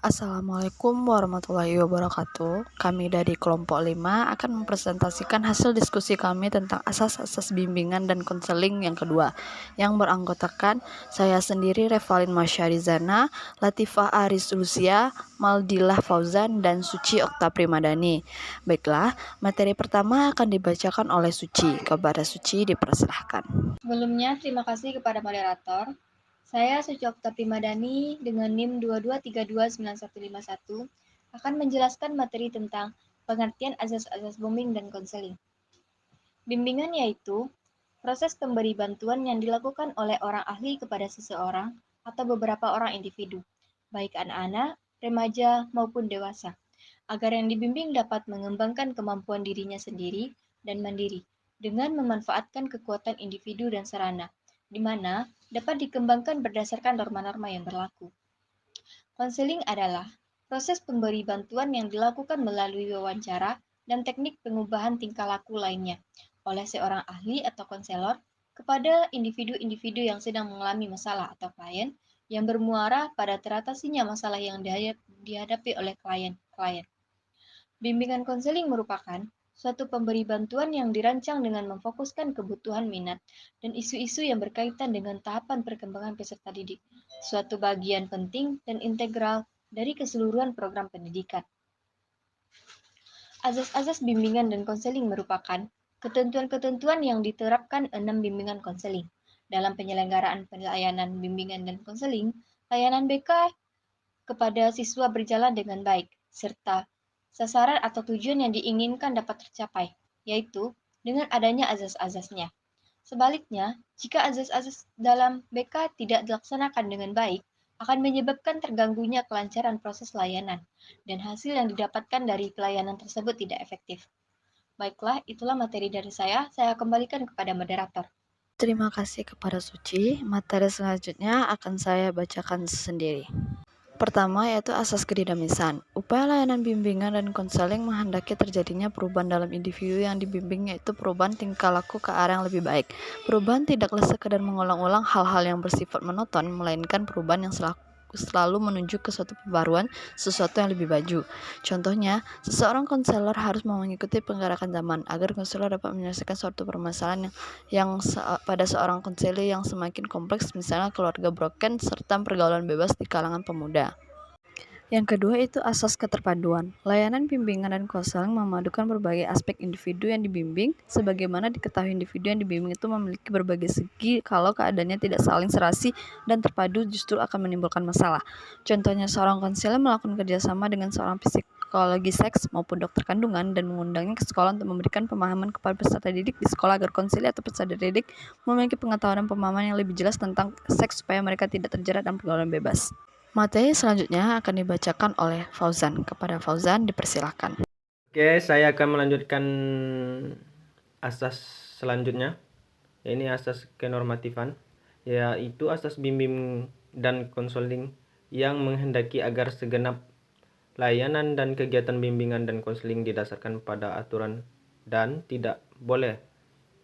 Assalamualaikum warahmatullahi wabarakatuh. Kami dari kelompok 5 akan mempresentasikan hasil diskusi kami tentang asas-asas bimbingan dan konseling yang kedua, yang beranggotakan saya sendiri Revalin Masyarizana, Latifah Aris Lucia, Maldilah Fauzan, dan Suci Okta Primadani. Baiklah, materi pertama akan dibacakan oleh Suci. Kepada Suci dipersilahkan. Sebelumnya, terima kasih kepada moderator. Saya Suci Okta Primadani dengan NIM 22329151 akan menjelaskan materi tentang pengertian asas-asas bimbing dan konseling. Bimbingan yaitu proses pemberi bantuan yang dilakukan oleh orang ahli kepada seseorang atau beberapa orang individu, baik anak-anak, remaja, maupun dewasa, agar yang dibimbing dapat mengembangkan kemampuan dirinya sendiri dan mandiri dengan memanfaatkan kekuatan individu dan sarana, di mana dapat dikembangkan berdasarkan norma-norma yang berlaku. Konseling adalah proses pemberi bantuan yang dilakukan melalui wawancara dan teknik pengubahan tingkah laku lainnya oleh seorang ahli atau konselor kepada individu-individu yang sedang mengalami masalah atau klien yang bermuara pada teratasinya masalah yang dihadapi oleh klien. Bimbingan konseling merupakan suatu pemberi bantuan yang dirancang dengan memfokuskan kebutuhan minat dan isu-isu yang berkaitan dengan tahapan perkembangan peserta didik, suatu bagian penting dan integral dari keseluruhan program pendidikan. Azas-azas bimbingan dan konseling merupakan ketentuan-ketentuan yang diterapkan 6 bimbingan konseling. Dalam penyelenggaraan pelayanan bimbingan dan konseling, layanan BK kepada siswa berjalan dengan baik, serta sasaran atau tujuan yang diinginkan dapat tercapai, yaitu dengan adanya azas-azasnya. Sebaliknya, jika azas-azas dalam BK tidak dilaksanakan dengan baik, akan menyebabkan terganggunya kelancaran proses layanan, dan hasil yang didapatkan dari pelayanan tersebut tidak efektif. Baiklah, itulah materi dari saya kembalikan kepada moderator. Terima kasih kepada Suci. Materi selanjutnya akan saya bacakan sendiri. Pertama yaitu asas kedinamisan. Upaya layanan bimbingan dan konseling menghendaki terjadinya perubahan dalam individu yang dibimbing, yaitu perubahan tingkah laku ke arah yang lebih baik. Perubahan tidaklah sekedar mengulang-ulang hal-hal yang bersifat monoton, melainkan perubahan yang selalu menuju ke suatu pembaruan, sesuatu yang lebih maju. Contohnya, seseorang konselor harus mengikuti penggerakan zaman agar konselor dapat menyelesaikan suatu permasalahan pada seorang konselor yang semakin kompleks, misalnya keluarga broken serta pergaulan bebas di kalangan pemuda. Yang kedua itu asas keterpaduan. Layanan bimbingan dan konseling memadukan berbagai aspek individu yang dibimbing. Sebagaimana diketahui, individu yang dibimbing itu memiliki berbagai segi. Kalau keadaannya tidak saling serasi dan terpadu, justru akan menimbulkan masalah. Contohnya, seorang konselor melakukan kerjasama dengan seorang psikologi seks maupun dokter kandungan dan mengundangnya ke sekolah untuk memberikan pemahaman kepada peserta didik di sekolah agar konselor atau peserta didik memiliki pengetahuan dan pemahaman yang lebih jelas tentang seks supaya mereka tidak terjerat dalam pergaulan bebas. Materi selanjutnya akan dibacakan oleh Fauzan. Kepada Fauzan dipersilakan. Oke, saya akan melanjutkan asas selanjutnya. Ini asas kenormatifan, yaitu asas bimbing dan konseling yang menghendaki agar segenap layanan dan kegiatan bimbingan dan konseling didasarkan pada aturan dan tidak boleh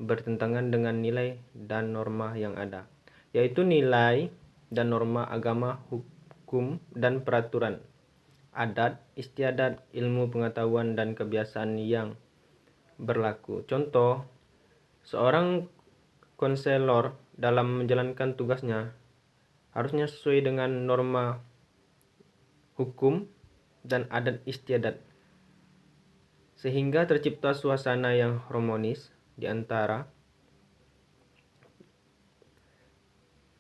bertentangan dengan nilai dan norma yang ada, yaitu nilai dan norma agama, hukum, dan peraturan, adat, istiadat, ilmu pengetahuan, dan kebiasaan yang berlaku. Contoh, seorang konselor dalam menjalankan tugasnya harusnya sesuai dengan norma hukum dan adat istiadat, sehingga tercipta suasana yang harmonis di antara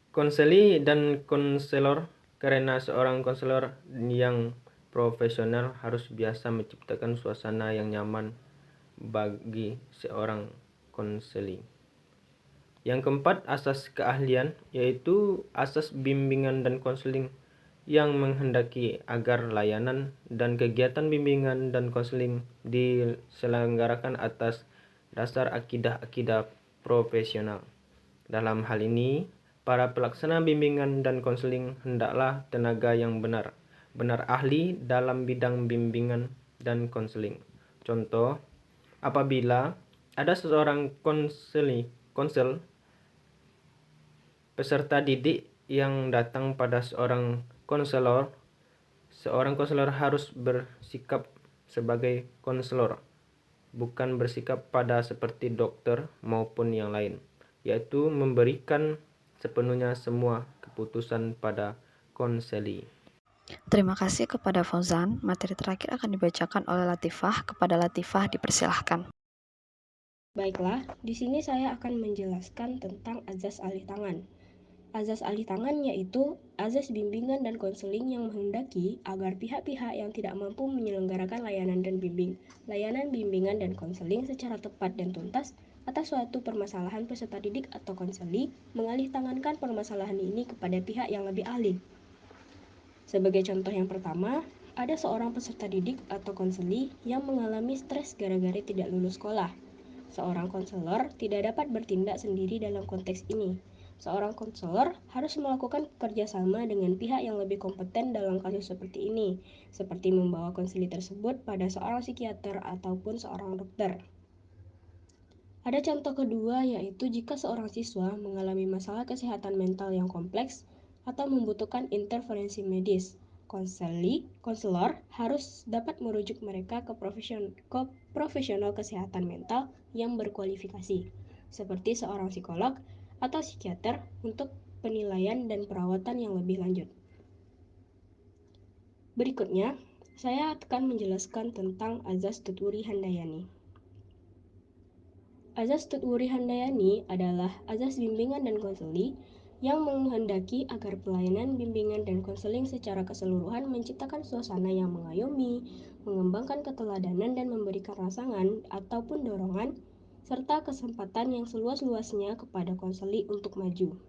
konseli dan konselor, karena seorang konselor yang profesional harus biasa menciptakan suasana yang nyaman bagi seorang konseli. Yang keempat, asas keahlian, yaitu asas bimbingan dan konseling yang menghendaki agar layanan dan kegiatan bimbingan dan konseling diselenggarakan atas dasar akidah-akidah profesional. Dalam hal ini, para pelaksana bimbingan dan konseling hendaklah tenaga yang benar ahli dalam bidang bimbingan dan konseling. Contoh, apabila ada seorang konsel peserta didik yang datang pada seorang konselor Seorang konselor harus bersikap sebagai konselor, bukan bersikap pada seperti dokter maupun yang lain, yaitu memberikan sepenuhnya semua keputusan pada konseli. Terima kasih kepada Fauzan. Materi terakhir akan dibacakan oleh Latifah. Kepada Latifah dipersilahkan. Baiklah, di sini saya akan menjelaskan tentang azas alih tangan. Azas alih tangan yaitu azas bimbingan dan konseling yang menghendaki agar pihak-pihak yang tidak mampu menyelenggarakan layanan bimbingan dan konseling secara tepat dan tuntas atas suatu permasalahan peserta didik atau konseli mengalih tangankan permasalahan ini kepada pihak yang lebih ahli. Sebagai contoh yang pertama, ada seorang peserta didik atau konseli yang mengalami stres gara-gara tidak lulus sekolah. Seorang konselor tidak dapat bertindak sendiri dalam konteks ini. Seorang konselor harus melakukan kerjasama dengan pihak yang lebih kompeten dalam kasus seperti ini, seperti membawa konseli tersebut pada seorang psikiater ataupun seorang dokter. Ada contoh kedua, yaitu jika seorang siswa mengalami masalah kesehatan mental yang kompleks atau membutuhkan intervensi medis. Konselor harus dapat merujuk mereka ke profesional kesehatan mental yang berkualifikasi, seperti seorang psikolog atau psikiater untuk penilaian dan perawatan yang lebih lanjut. Berikutnya, saya akan menjelaskan tentang azas tutwuri handayani. Azas tutwuri handayani adalah azas bimbingan dan konseli yang menghendaki agar pelayanan bimbingan dan konseling secara keseluruhan menciptakan suasana yang mengayomi, mengembangkan keteladanan dan memberikan rangsangan ataupun dorongan, serta kesempatan yang seluas-luasnya kepada konseli untuk maju.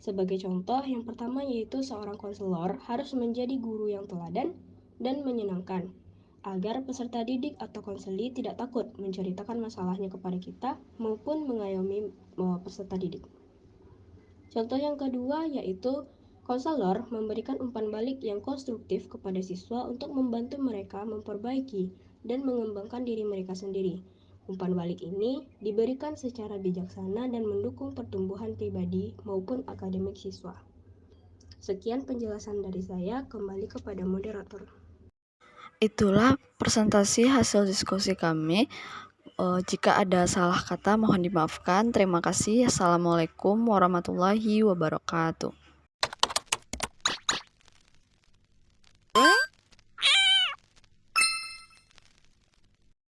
Sebagai contoh, yang pertama yaitu seorang konselor harus menjadi guru yang teladan dan menyenangkan, agar peserta didik atau konseli tidak takut menceritakan masalahnya kepada kita maupun mengayomi peserta didik. Contoh yang kedua yaitu konselor memberikan umpan balik yang konstruktif kepada siswa untuk membantu mereka memperbaiki dan mengembangkan diri mereka sendiri. Umpan balik ini diberikan secara bijaksana dan mendukung pertumbuhan pribadi maupun akademik siswa. Sekian penjelasan dari saya, kembali kepada moderator. Itulah presentasi hasil diskusi kami. Jika ada salah kata mohon dimaafkan. Terima kasih. Assalamualaikum warahmatullahi wabarakatuh.